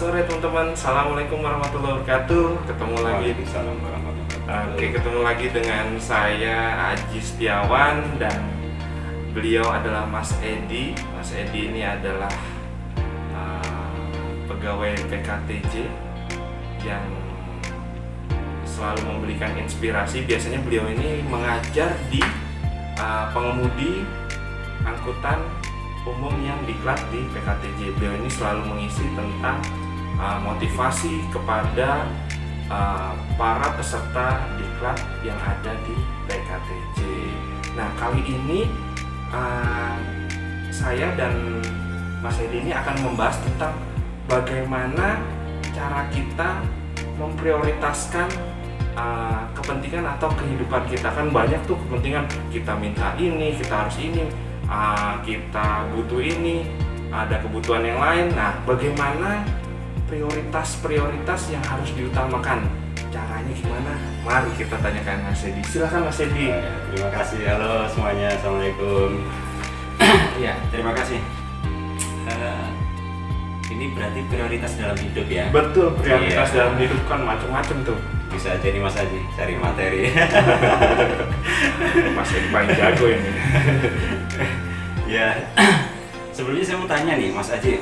sore teman-teman. Assalamualaikum warahmatullahi wabarakatuh. Ketemu lagi. Waalaikumsalam warahmatullahi wabarakatuh. Oke, ketemu lagi dengan saya Aji Setiawan dan beliau adalah Mas Edi. Mas Edi ini adalah pegawai PKTJ yang selalu memberikan inspirasi. Biasanya beliau ini mengajar di pengemudi angkutan umum yang diklat di PKTJ. Beliau ini selalu mengisi tentang motivasi kepada para peserta diklat yang ada di PKTJ. Nah, kali ini saya dan Mas Edi ini akan membahas tentang bagaimana cara kita memprioritaskan kepentingan atau kehidupan kita. Kan banyak tuh kepentingan, kita minta ini, kita harus ini, kita butuh ini, ada kebutuhan yang lain. Nah, bagaimana prioritas-prioritas yang harus diutamakan? Caranya gimana? Mari kita tanyakan Mas Edi. Silakan Mas Edi. Terima kasih. Halo semuanya. Assalamualaikum. Ya, terima kasih. Ini berarti prioritas dalam hidup ya? Betul, prioritas Iya. dalam hidup kan macam-macam tuh. Bisa jadi Mas Haji, cari materi. Mas Edi paling jago ini. Ya, sebelumnya saya mau tanya nih Mas Haji.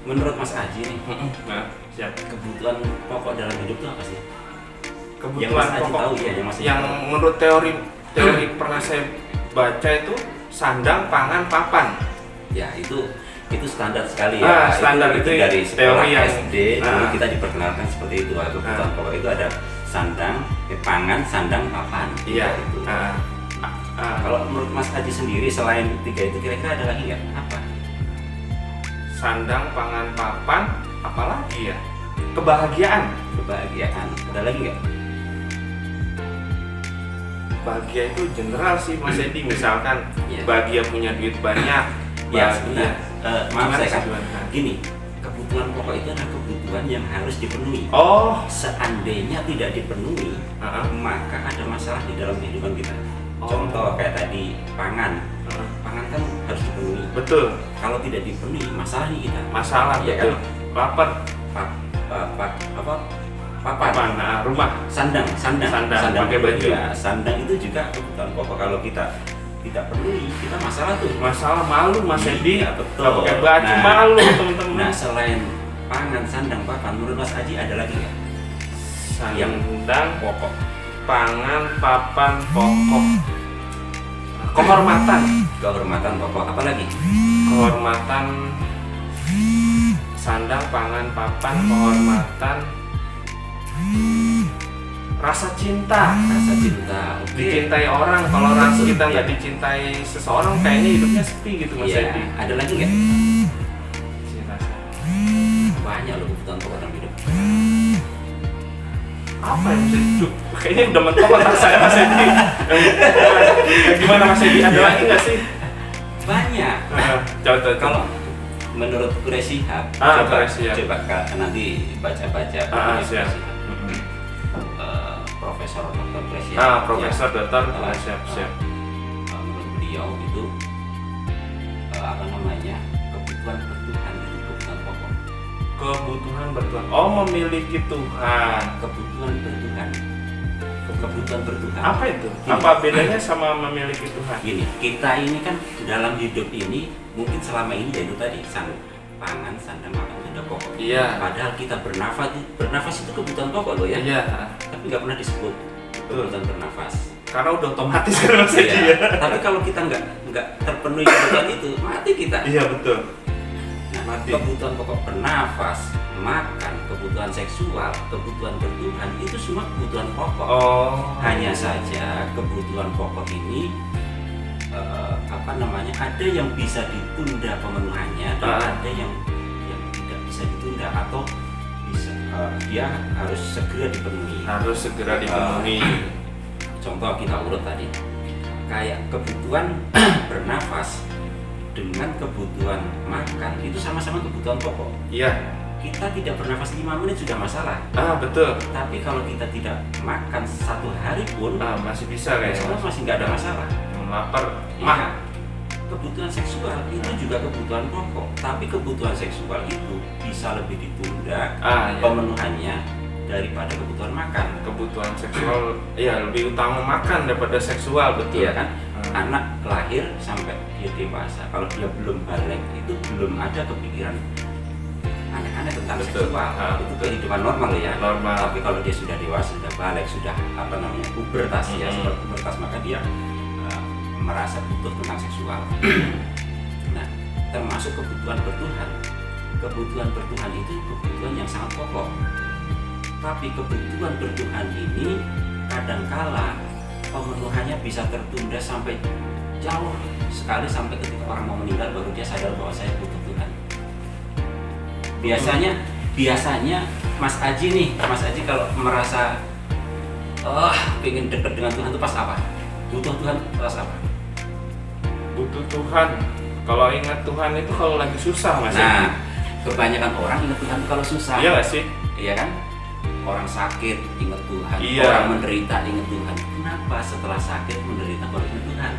Menurut Mas Haji nih, Nah, siap. kebutuhan pokok dalam hidup itu apa sih? Kebutuhan Yang Mas Haji pokok tahu ya, yang Mas Haji yang tahu. menurut teori pernah saya baca itu sandang, pangan, papan. Ya, itu standar sekali ya. Standar itu dari sekolah teori yang SD dulu kita diperkenalkan seperti itu. Kebutuhan pokok itu ada sandang, pangan, sandang, papan. Iya. Itu. Kalau menurut Mas Haji sendiri selain tiga itu kira-kira ada lagi nggak? Apa? Sandang, pangan, papan, apalagi ya? Kebahagiaan. Kebahagiaan. Ada lagi nggak? Bahagia itu general sih Mas Edi. Misalkan Iya. bahagia punya duit banyak. Ya, bahagia. sebentar. Maaf Gimana saya sih, kan. gimana? Gini, kebutuhan pokok itu adalah kebutuhan yang harus dipenuhi. Oh, Seandainya tidak dipenuhi, maka ada masalah di dalam kehidupan kita. Oh. Contoh kayak tadi pangan. Pangan kan harus dipenuhi. betul. Kalau tidak dipenuhi, masalah nih kita. Masalah, Iya betul. Lapar. Papan, rumah. Sandang pakai baju. Ya, sandang itu juga kebutuhan pokok. Kalau kita tidak penuhi, kita masalah tuh. Masalah malu Mas Edi. Iya, betul. Nggak pakai baju, Nah, malu teman-teman. Nah, selain pangan, sandang, papan, menurut Mas Haji ada lagi nggak? Sandang, pokok, pangan, papan, pokok, kehormatan, Kehormatan pokok, apa lagi? kehormatan, sandang, pangan, papan, kehormatan, rasa cinta, Rasa cinta. Oke. dicintai orang. Kalau orang Betul, kita nggak iya. dicintai seseorang, kayaknya hidupnya sepi gitu Mas Iya. Edi. Ada lagi nggak? Cinta. Banyak loh kebutuhan pokok dalam hidup. Apa yang bisa dicup? Kayaknya udah mentok otak saya Mas Edi. Gimana Mas Edi? Ada lagi nggak sih? Banyak. Contoh Kalau menurut Quraish Shihab, Quraish Shihab. coba nanti baca-baca siap. bukunya Quraish Shihab. Profesor Dr. Quraish Shihab. Profesor Ya. Dr. siap. Menurut beliau itu kebutuhan bertuhan itu kebutuhan pokok. Kebutuhan bertuhan. Oh, memiliki Tuhan. Kebutuhan bertuhan. Kebutuhan bertuhan. Apa itu? Gini. Apa bedanya sama memiliki Tuhan? Gini, kita ini kan dalam hidup ini mungkin selama ini yaitu tadi pangan, sandang, papan itu ada pokok. Iya. Padahal kita bernafas itu kebutuhan pokok loh ya. Iya. Tapi nggak pernah disebut kebutuhan bernafas. Karena udah otomatis kan Mas Edi Iya. ya. Tapi kalau kita nggak terpenuhi kebutuhan itu, mati kita. Iya betul. Nah, Mati. kebutuhan pokok bernafas, makan, kebutuhan seksual, kebutuhan bertuhan itu semua kebutuhan pokok. Oh. Hanya saja kebutuhan pokok ini ada yang bisa ditunda pemenuhannya dan ada yang tidak bisa ditunda atau bisa dia harus segera dipenuhi. Harus segera dipenuhi. Contoh kita urut tadi, kayak kebutuhan bernafas dengan kebutuhan makan itu sama-sama kebutuhan pokok. Iya. Kita tidak bernafas 5 menit sudah masalah. Betul. Tapi kalau kita tidak makan 1 hari pun, Masih bisa kayaknya. insya Allah masih nggak ada masalah. Lapar. Iya. kebutuhan seksual itu juga kebutuhan pokok, tapi kebutuhan seksual itu bisa lebih ditunda pemenuhannya daripada kebutuhan makan. Kebutuhan seksual ya lebih utama makan daripada seksual, betul. Iya kan? Anak lahir sampai dia dewasa, kalau dia belum balik itu belum ada kepikiran aneh-aneh tentang seksual. Itu kehidupan normal ya. Normal. Tapi kalau dia sudah dewasa, sudah balik, sudah pubertas ya, setelah pubertas maka dia merasa butuh tentang seksual. Nah, termasuk kebutuhan bertuhan. Kebutuhan bertuhan itu kebutuhan yang sangat pokok. Tapi kebutuhan bertuhan ini kadangkala pemenuhannya bisa tertunda sampai jauh sekali, sampai ketika orang mau meninggal baru dia sadar bahwa saya butuh Tuhan. Biasanya Mas Aji kalau merasa pengen dekat dengan Tuhan itu pas apa? Butuh Tuhan pas apa? Butuh Tuhan. Kalau ingat Tuhan itu kalau lagi susah, Mas. Nah, kebanyakan orang ingat Tuhan kalau susah. Iya nggak sih? Iya kan? Orang sakit ingat Tuhan, Iya. Orang menderita ingat Tuhan. Kenapa setelah sakit menderita baru ingat Tuhan?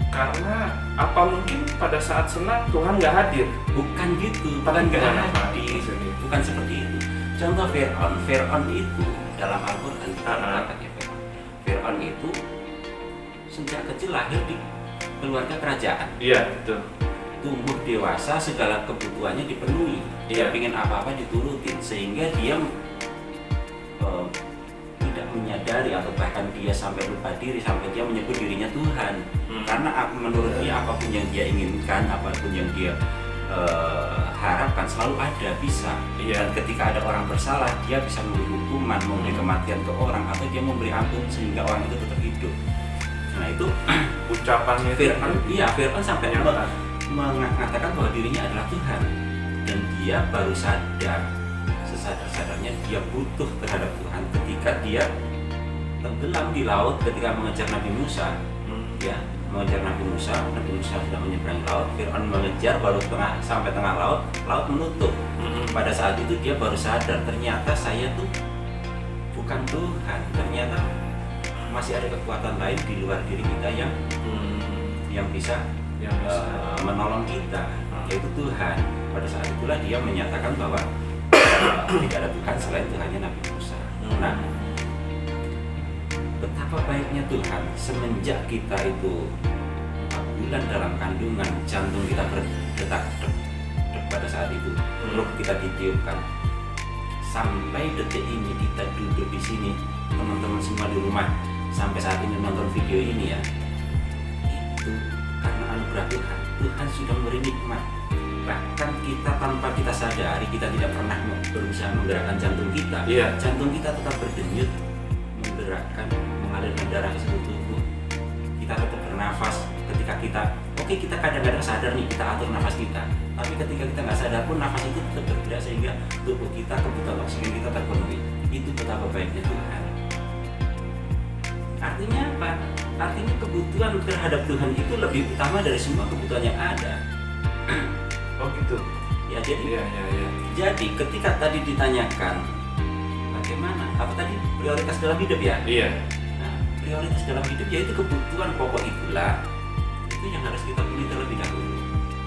Karena apa mungkin pada saat senang Tuhan nggak hadir? Bukan gitu, Bukan nggak apa? hadir. Bukan seperti itu. Contoh Fir'aun itu dalam Al-Quran kita mengatakan Fir'aun itu sejak kecil lahir di keluarga kerajaan. Iya, betul. Tumbuh dewasa segala kebutuhannya dipenuhi. Dia ingin apa-apa diturutin sehingga dia tidak menyadari atau bahkan dia sampai lupa diri, sampai dia menyebut dirinya Tuhan. Karena menurut dia apapun yang dia inginkan, apapun yang dia harapkan selalu ada, bisa. Dan ketika ada orang bersalah, dia bisa memberi hukuman, memberi kematian ke orang, atau dia memberi ampun sehingga orang itu tetap hidup. Nah itu ucapannya Fir'aun sampai mengatakan bahwa dirinya adalah Tuhan, dan dia baru sadar sesadar-sadarnya dia butuh terhadap Tuhan ketika dia tenggelam di laut ketika mengejar Nabi Musa. Mengejar Nabi Musa sudah menyeberangi laut, Fir'aun mengejar baru sampai tengah laut menutup. Pada saat itu dia baru sadar ternyata saya tuh bukan Tuhan, ternyata masih ada kekuatan lain di luar diri kita yang bisa menolong kita, yaitu Tuhan. Pada saat itulah dia menyatakan bahwa tidak ada Tuhan selain Tuhannya Nabi Musa. Nah, betapa baiknya Tuhan semenjak kita itu 4 bulan dalam kandungan, jantung kita berdetak pada saat itu, ruh kita ditiupkan. Sampai detik ini kita duduk di sini, teman-teman semua di rumah sampai saat ini nonton video ini ya, itu karena anugerah Tuhan. Tuhan sudah memberi nikmat. Bahkan kita tanpa kita sadari, kita tidak pernah berusaha menggerakkan jantung kita. Jantung kita tetap berdenyut, menggerakkan, mengalirkan darah ke seluruh tubuh. Kita tetap bernafas. Ketika kita kadang-kadang sadar nih, kita atur nafas kita. Tapi ketika kita nggak sadar pun nafas itu tetap bergerak sehingga tubuh kita, kebutuhan oksigen kita terpenuhi. Itu betapa baiknya Tuhan. Artinya apa? Artinya kebutuhan terhadap Tuhan itu lebih utama dari semua kebutuhan yang ada. Oh gitu. Ya jadi. Jadi ketika tadi ditanyakan bagaimana, apa tadi prioritas dalam hidup ya? Iya. Nah, prioritas dalam hidup yaitu kebutuhan pokok itulah itu yang harus kita penuhi terlebih dahulu.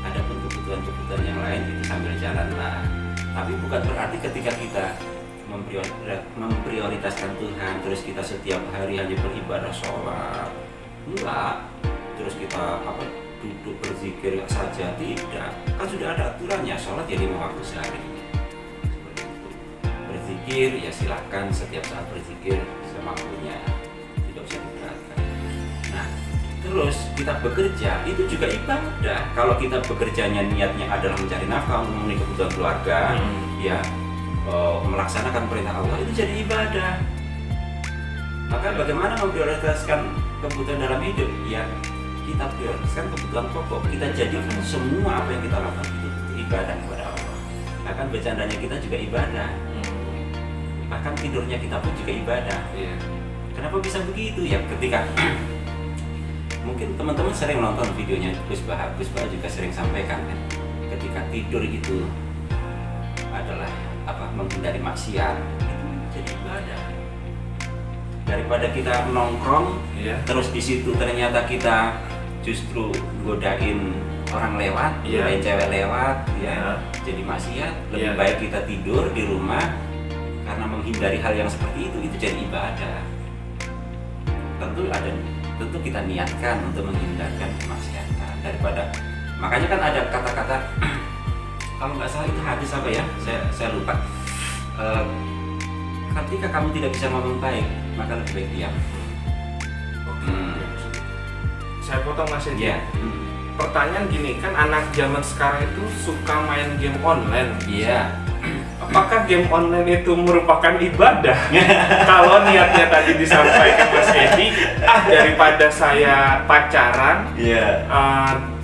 Adapun kebutuhan-kebutuhan yang lain itu sambil jalan lah. Tapi bukan berarti ketika kita memprioritaskan Tuhan terus kita setiap hari hanya beribadah sholat, enggak, terus kita duduk berzikir saja, tidak. Kan sudah ada aturannya, sholat ya 5 waktu sehari. Seperti itu. Berzikir ya silakan setiap saat berzikir semampunya, tidak usah diberatkan. Nah, terus kita bekerja itu juga ibadah. Kalau kita bekerjanya niatnya adalah mencari nafkah untuk memenuhi kebutuhan keluarga, melaksanakan perintah Allah, itu jadi ibadah. Maka bagaimana memprioritaskan kebutuhan dalam hidup? Ya kita prioritaskan kebutuhan pokok. Kita jadikan semua apa yang kita lakukan itu ibadah kepada Allah. Bahkan bercandanya kita juga ibadah. Bahkan tidurnya kita pun juga ibadah. Kenapa bisa begitu ya? Ketika mungkin teman-teman sering nonton videonya Gus Bah juga sering sampaikan kan, ketika tidur itu adalah menghindari maksiat, itu jadi ibadah. Daripada kita nongkrong terus di situ ternyata kita justru godain orang lewat, Iya. godain cewek lewat, ya, Iya. jadi maksiat. Lebih Iya. baik kita tidur di rumah karena menghindari hal yang seperti itu jadi ibadah. Tentu kita niatkan untuk menghindarkan kemaksiatan daripada, makanya kan ada kata-kata kalau nggak salah itu hadis apa ya, saya lupa. Ketika kamu tidak bisa ngomong baik, maka lebih baik diam. Saya potong Mas Edi. Iya. Pertanyaan gini, kan anak zaman sekarang itu suka main game online. Iya. Apakah game online itu merupakan ibadah? Kalau niatnya tadi disampaikan Mas Edi, daripada saya pacaran, Iya.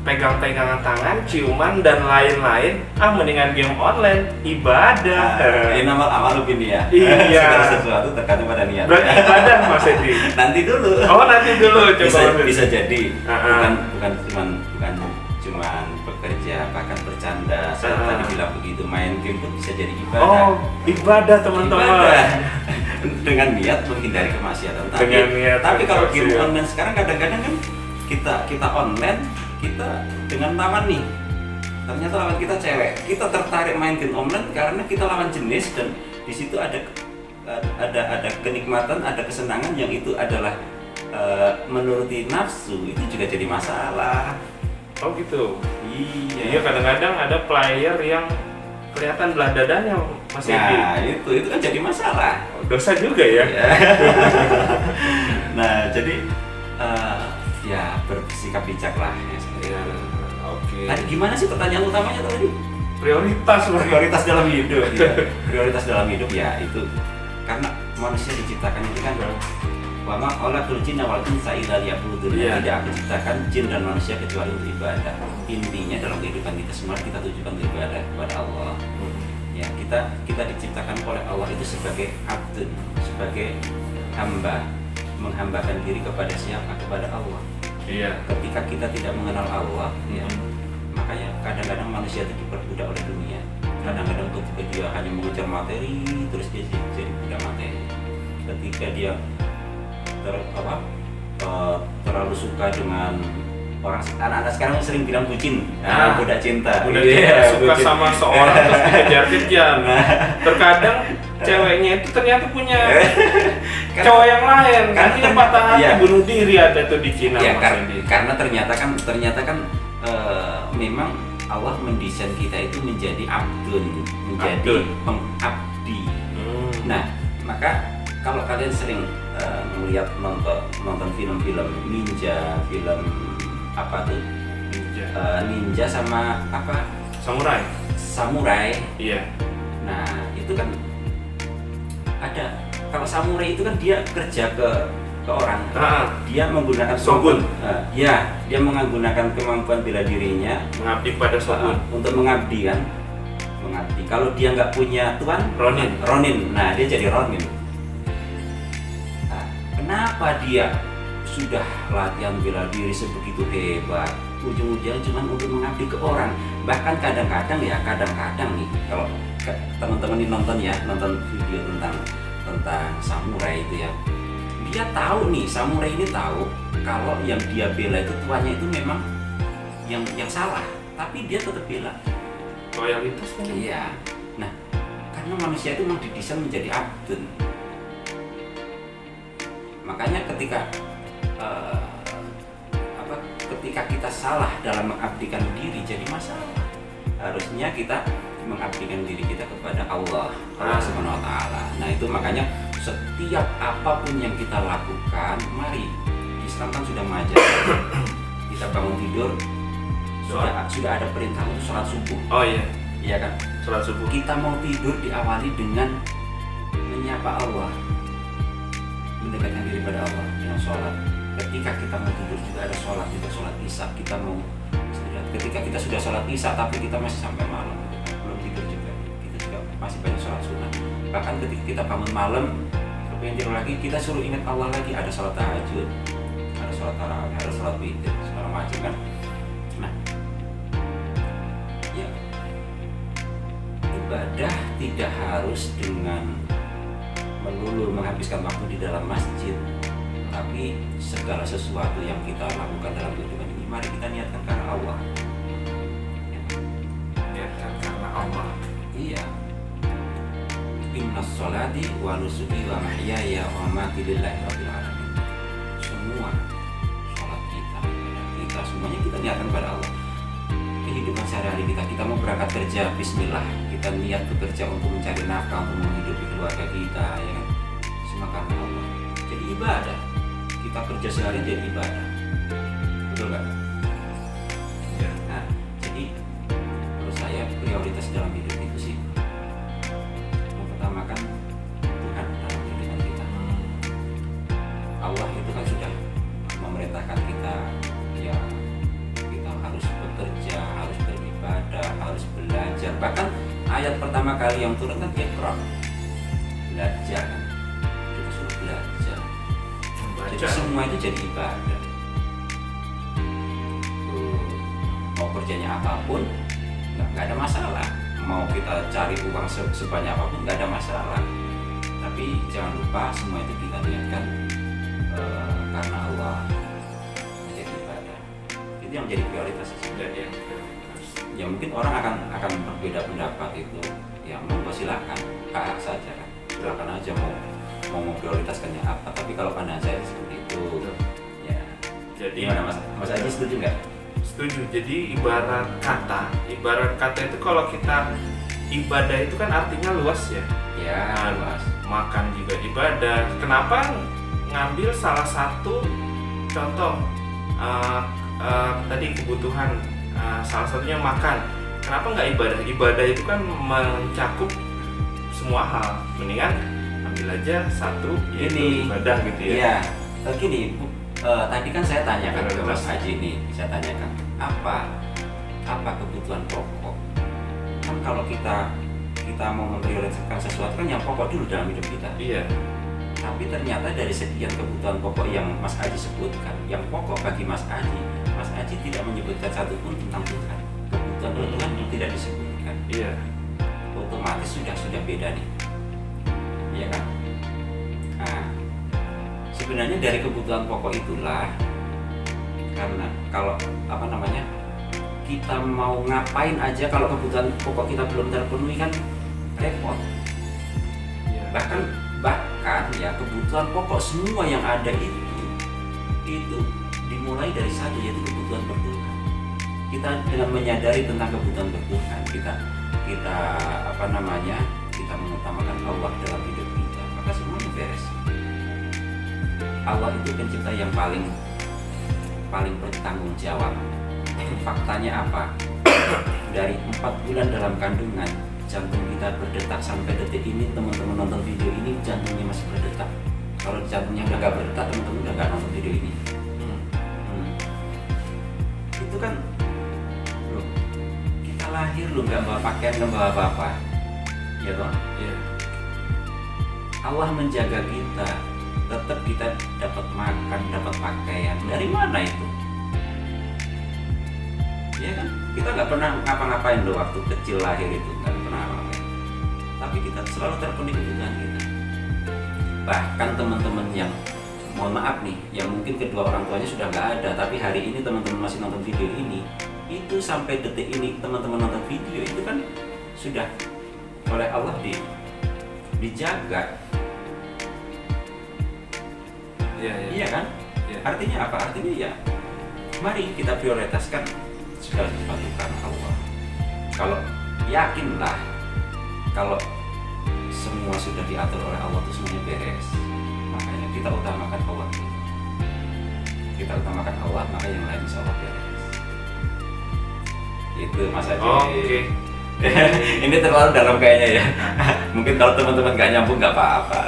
pegang-pegangan tangan, ciuman dan lain-lain, mendingan game online, ibadah. Ini amal bin ya. Iya. Segala sesuatu tergantung pada niat. Berarti ibadah Mas Edi. Nanti dulu. Oh, nanti dulu coba. Bisa, Mas Edi. bisa jadi. Ah. Bukan cuman bekerja, bahkan bercanda. Saya tadi bilang begitu, main game pun bisa jadi ibadah. Oh, ibadah teman-teman. Ibadah. Dengan niat menghindari kemaksiatan. Dengan niat tapi kalau game bersosial. online sekarang kadang-kadang kan kita online, kita dengan lawan nih. Ternyata lawan kita cewek. Kita tertarik main game online karena kita lawan jenis, dan di situ ada kenikmatan, ada kesenangan yang itu adalah menuruti nafsu. Itu juga jadi masalah. Oh gitu. Iya. Iya, kadang-kadang ada player yang kelihatan belah dadanya Mas Edi. Nah, itu kan jadi masalah. Dosa juga ya. Iya. Nah, jadi ya bersikap bijaklah ya seperti Iya. itu. Oke. Tadi gimana sih pertanyaan utamanya tadi? Prioritas Mas. Prioritas dalam hidup. Ya. Prioritas dalam hidup ya itu karena manusia diciptakan itu kan wa ma khalaqtul jinna wal insa illa liya'budun. Iya. Tidak aku ciptakan jin dan manusia kecuali untuk ibadah. Intinya dalam kehidupan kita semua kita tujukan untuk ibadah kepada Allah. Ya, kita diciptakan oleh Allah itu sebagai abdun, sebagai hamba, menghambakan diri kepada siapa? Kepada Allah. Iya. Ketika kita tidak mengenal Allah, ya, makanya kadang-kadang manusia itu diperbudak oleh dunia. Kadang-kadang ketika dia hanya mengejar materi, terus dia jadi budak materi. Ketika dia terlalu suka dengan orang, anak-anak sekarang sering bilang bucin, budak cinta. Udah Iya, suka bucin. sama seorang terus dikejar-kejar. Terkadang ceweknya itu ternyata punya cowok yang lain. Nantinya patah hati, Iya. bunuh diri ada tuh di Cina. Ya, Mas Edi. karena ternyata kan memang Allah mendesain kita itu menjadi abdun, menjadi Abdun. pengabdi. Nah, maka kalau kalian sering melihat nonton film-film ninja, film apa tuh ninja sama apa samurai. Iya. Nah, itu kan ada, kalau samurai itu kan dia kerja ke orang, dia menggunakan Shogun. Ya, dia menggunakan kemampuan bela dirinya Mengabdi pada Shogun. untuk mengabdi kan, mengabdi. Kalau dia nggak punya tuan, Ronin. Nah, dia jadi Ronin. Nah, kenapa dia sudah latihan bela diri sebegitu hebat, ujung-ujungnya cuma untuk mengabdi ke orang? Bahkan kadang-kadang nih, kalau teman-teman ini nonton video tentang samurai itu ya, dia tahu nih, samurai ini tahu kalau yang dia bela itu tuannya itu memang yang salah, tapi dia tetap bela. Loyalitas kan? Iya. Nah, karena manusia itu memang didesain menjadi abdun. Makanya ketika kita salah dalam mengabdikan diri jadi masalah. Harusnya kita mengabdikan diri kita kepada Allah Subhanahu wa taala. Nah, itu makanya setiap apapun yang kita lakukan, mari, Islam kan sudah mengajarkan kita bangun tidur sudah ada perintah untuk sholat subuh. Oh iya. Iya kan? Sholat subuh. Kita mau tidur diawali dengan menyapa Allah, mendekatkan diri pada Allah dengan sholat. Ketika kita mau tidur juga ada sholat, juga sholat isya. Ketika kita sudah sholat isya tapi kita masih sampai malam, belum tidur juga, kita juga masih banyak sholat sunnah. Bahkan ketika kita bangun malam, pengen tidur lagi, kita suruh ingat Allah lagi, ada sholat tahajud, ada sholat tarawih, ada sholat witir, segala macam kan. Nah, ya, ibadah tidak harus dengan melulu menghabiskan waktu di dalam masjid, tapi segala sesuatu yang kita lakukan dalam kehidupan ini mari kita niatkan karena Allah. Niatkan karena Allah. Iya. Inna sholati wa nusuki wa mahyaya wa mamati lillahi rabbil alamin. Semua sholat kita, ibadah kita, semuanya kita niatkan pada Allah. Kehidupan sehari-hari kita mau berangkat kerja, bismillah, kita niat bekerja untuk mencari nafkah, untuk menghidupi keluarga kita, ya kan? Semua karena Allah. Jadi ibadah. Kita kerja sehari jadi ibadah. Betul nggak? Ya. Nah, jadi menurut saya prioritas dalam hidup itu sih mempertamakan Tuhan dalam kehidupan kita. Allah itu kan sudah memerintahkan kita, ya kita harus bekerja, harus beribadah, harus belajar. Bahkan ayat pertama kali yang turun kan Iqra, belajar kan, kita suruh belajar. Jadi semua itu jadi ibadah. Mau kerjanya apapun nggak ada masalah, mau kita cari uang sebanyak apapun nggak ada masalah, tapi jangan lupa semua itu kita niatkan karena Allah, menjadi ibadah. Itu yang menjadi prioritas. Dan yang Ya mungkin orang akan berbeda pendapat itu, ya monggo silakan, hak saja kan, silakan aja mau memprioritaskannya apa, tapi kalau pandang saya seperti itu. Ya, jadi gimana Mas Aji, setuju nggak? setuju. Jadi ibarat kata itu kalau kita ibadah itu kan artinya luas ya. Ya, Mas, makan juga ibadah. Kenapa ngambil salah satu contoh tadi kebutuhan, salah satunya makan. Kenapa nggak ibadah? Ibadah itu kan mencakup semua hal. Mendingan ambil aja satu, yaitu ibadah gitu ya. Iya, gini, tadi kan saya tanyakan ke Mas Aji nih, saya tanyakan apa kebutuhan pokok. Kan kalau kita mau memprioritaskan sesuatu kan yang pokok dulu dalam hidup kita. Iya. Tapi ternyata dari sekian kebutuhan pokok yang Mas Aji sebutkan, yang pokok bagi Mas Aji tidak menyebutkan satu pun tentang Tuhan. Kebutuhan Tuhan tidak disebutkan. Iya. Otomatis sudah beda nih, iya kan? Nah, sebenarnya dari kebutuhan pokok itulah, karena kalau kita mau ngapain aja kalau kebutuhan pokok kita belum terpenuhi kan repot. Iya. Bahkan ya kebutuhan pokok semua yang ada itu dimulai dari satu, yaitu kebutuhan bertuhan. Kita dengan menyadari tentang kebutuhan bertuhan, kita mengutamakan Allah dalam hidup kita, maka semuanya beres. Allah itu pencipta yang paling bertanggung jawab. Faktanya apa? Dari 4 bulan dalam kandungan, jantung kita berdetak sampai detik ini. Teman-teman nonton video ini, jantungnya masih berdetak. Kalau jantungnya udah nggak berdetak, teman-teman udah nggak nonton video ini. Itu kan loh, kita lahir loh nggak bawa pakaian, nggak bawa apa-apa, ya toh? Iya. Allah menjaga kita, tetap kita dapat makan, dapat pakaian. Dari mana itu? Ya kan? Kita nggak pernah ngapa-ngapain loh waktu kecil lahir itu, nggak pernah apa-apa. Tapi kita selalu terpenuhi kebutuhan kita. Bahkan teman-teman yang mohon maaf nih, yang mungkin kedua orang tuanya sudah nggak ada, tapi hari ini teman-teman masih nonton video ini, itu sampai detik ini teman-teman nonton video itu kan sudah oleh Allah dijaga. Iya kan? Iya. Artinya apa? Artinya ya, mari kita prioritaskan segala sesuatu karena Allah. Kalau yakinlah, kalau semua sudah diatur oleh Allah itu semuanya beres. Makanya kita utamakan Allah. Kita utamakan Allah, maka yang lain insya Allah beres. Itu Mas Aji. Oke. Ini terlalu dalam kayaknya ya. Mungkin kalau teman-teman nggak nyambung nggak apa-apa.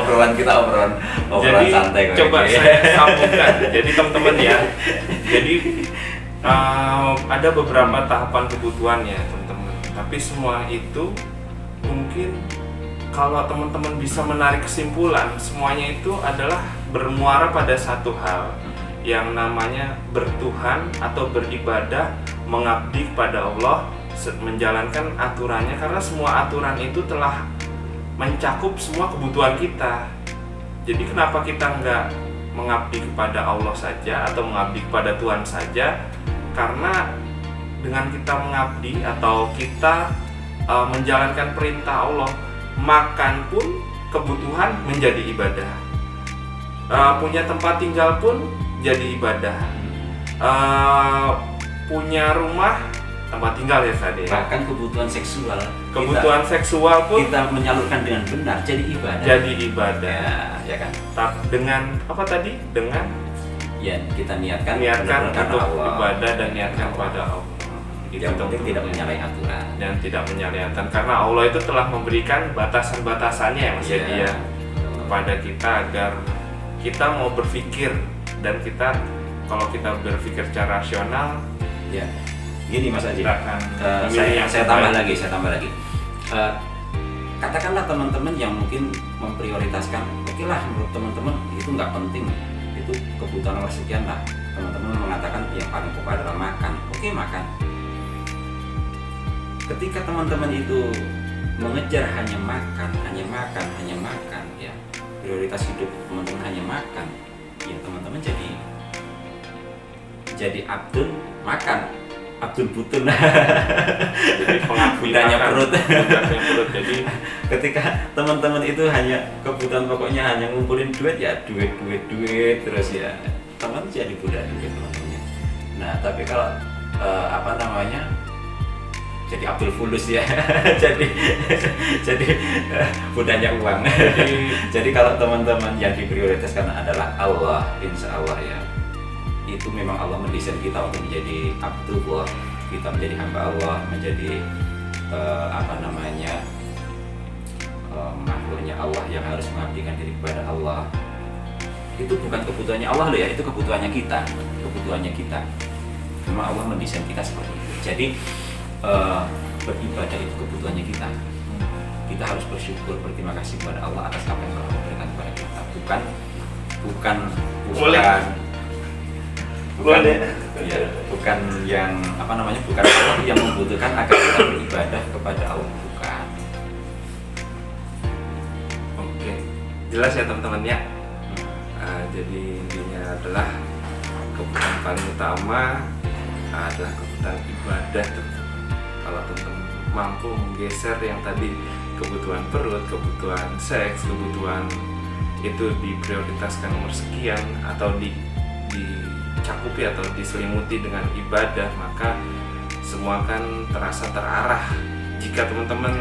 obrolan Jadi, santai kok. coba saya sambungkan. Jadi teman-teman ya. Jadi ada beberapa tahapan kebutuhan ya teman-teman. Tapi semua itu mungkin kalau teman-teman bisa menarik kesimpulan, semuanya itu adalah bermuara pada satu hal yang namanya bertuhan atau beribadah, mengabdi kepada Allah, menjalankan aturannya, karena semua aturan itu telah mencakup semua kebutuhan kita. Jadi kenapa kita nggak mengabdi kepada Allah saja atau mengabdi kepada Tuhan saja, karena dengan kita mengabdi atau kita menjalankan perintah Allah, makan pun kebutuhan menjadi ibadah, punya tempat tinggal pun jadi ibadah, punya rumah, tempat tinggal ya tadi ya. Bahkan kebutuhan seksual pun kita menyalurkan dengan benar jadi ibadah. Jadi ibadah. Ya kan? Dengan apa tadi? Dengan ya kita niatkan untuk Allah, ibadah dan niatkan pada Allah. Yang penting tidak menyalahi aturan. Dan tidak menyalahi aturan, karena Allah itu telah memberikan batasan-batasannya ya Mas Edi ya, kepada kita agar kita mau berpikir, dan kita kalau kita berpikir secara rasional ya. Gini Mas Aji, saya tambah lagi. Katakanlah teman-teman yang mungkin memprioritaskan, oke lah menurut teman-teman itu nggak penting, itu kebutuhan nomor sekian lah. Teman-teman mengatakan yang paling pokok adalah makan, oke makan. Ketika teman-teman itu mengejar hanya makan, ya prioritas hidup teman-teman hanya makan, ya teman-teman jadi abdul makan, abdul butun. Jadi budaknya perut. Jadi ketika teman-teman itu hanya kebutuhan pokoknya hanya ngumpulin duit, ya duit terus ya teman jadi budak duit teman-teman. Nah tapi kalau jadi Abdul Fulus ya. jadi budaknya uang. Jadi kalau teman-teman yang diprioritaskan adalah Allah, insya Allah ya, itu memang Allah mendesain kita untuk menjadi Abdullah, kita menjadi hamba Allah, menjadi makhluknya Allah yang harus mengabdikan diri kepada Allah. Itu bukan kebutuhannya Allah loh ya, itu kebutuhannya kita. Memang Allah mendesain kita seperti itu. Jadi beribadah itu kebutuhannya kita. Kita harus bersyukur, berterima kasih kepada Allah atas apa yang Allah berikan kepada kita. Bukan yang bukan Allah yang membutuhkan agar kita beribadah kepada Allah, bukan. Oke, jelas ya teman-teman ya. Jadi intinya adalah kebutuhan paling utama adalah kebutuhan ibadah. Kalau teman-teman mampu menggeser yang tadi kebutuhan perut, kebutuhan seks, kebutuhan itu diprioritaskan nomor sekian atau dicakupi atau diselimuti dengan ibadah, maka semua kan terasa terarah. Jika teman-teman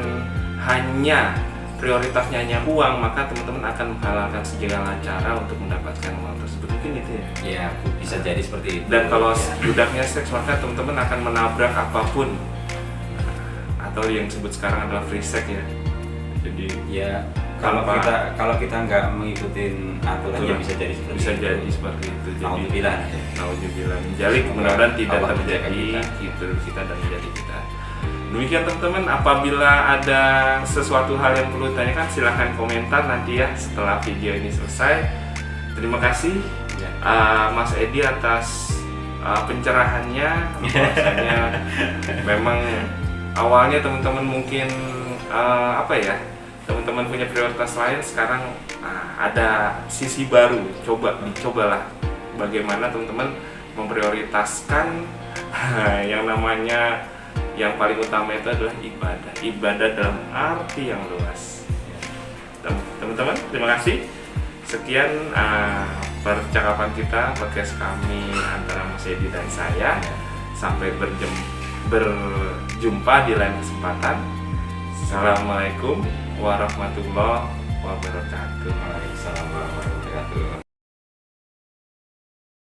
hanya prioritasnya hanya uang, maka teman-teman akan menghalalkan segala cara untuk mendapatkan uang tersebut. Mungkin itu ya? Ya, bisa jadi seperti itu. Dan kalau budaknya seks, maka teman-teman akan menabrak apapun, atau yang disebut sekarang adalah free sex ya. Jadi ya kalau kita nggak mengikuti aturan ya bisa jadi seperti itu. Jadi nauzubillah menjalik, mudah-mudahan tidak terjadi gitu kita dan menjadi kita. Demikian teman-teman, apabila ada sesuatu hal yang perlu ditanyakan silahkan komentar nanti ya setelah video ini selesai. Terima kasih Mas Edi atas pencerahannya. Bahwasanya memang awalnya teman-teman mungkin teman-teman punya prioritas lain, sekarang ada sisi baru. Dicobalah bagaimana teman-teman memprioritaskan yang namanya yang paling utama itu adalah ibadah dalam arti yang luas. Teman-teman, terima kasih. Sekian percakapan kita, podcast kami antara Mas Edi dan saya. Sampai berjumpa di lain kesempatan. Assalamualaikum warahmatullahi wabarakatuh.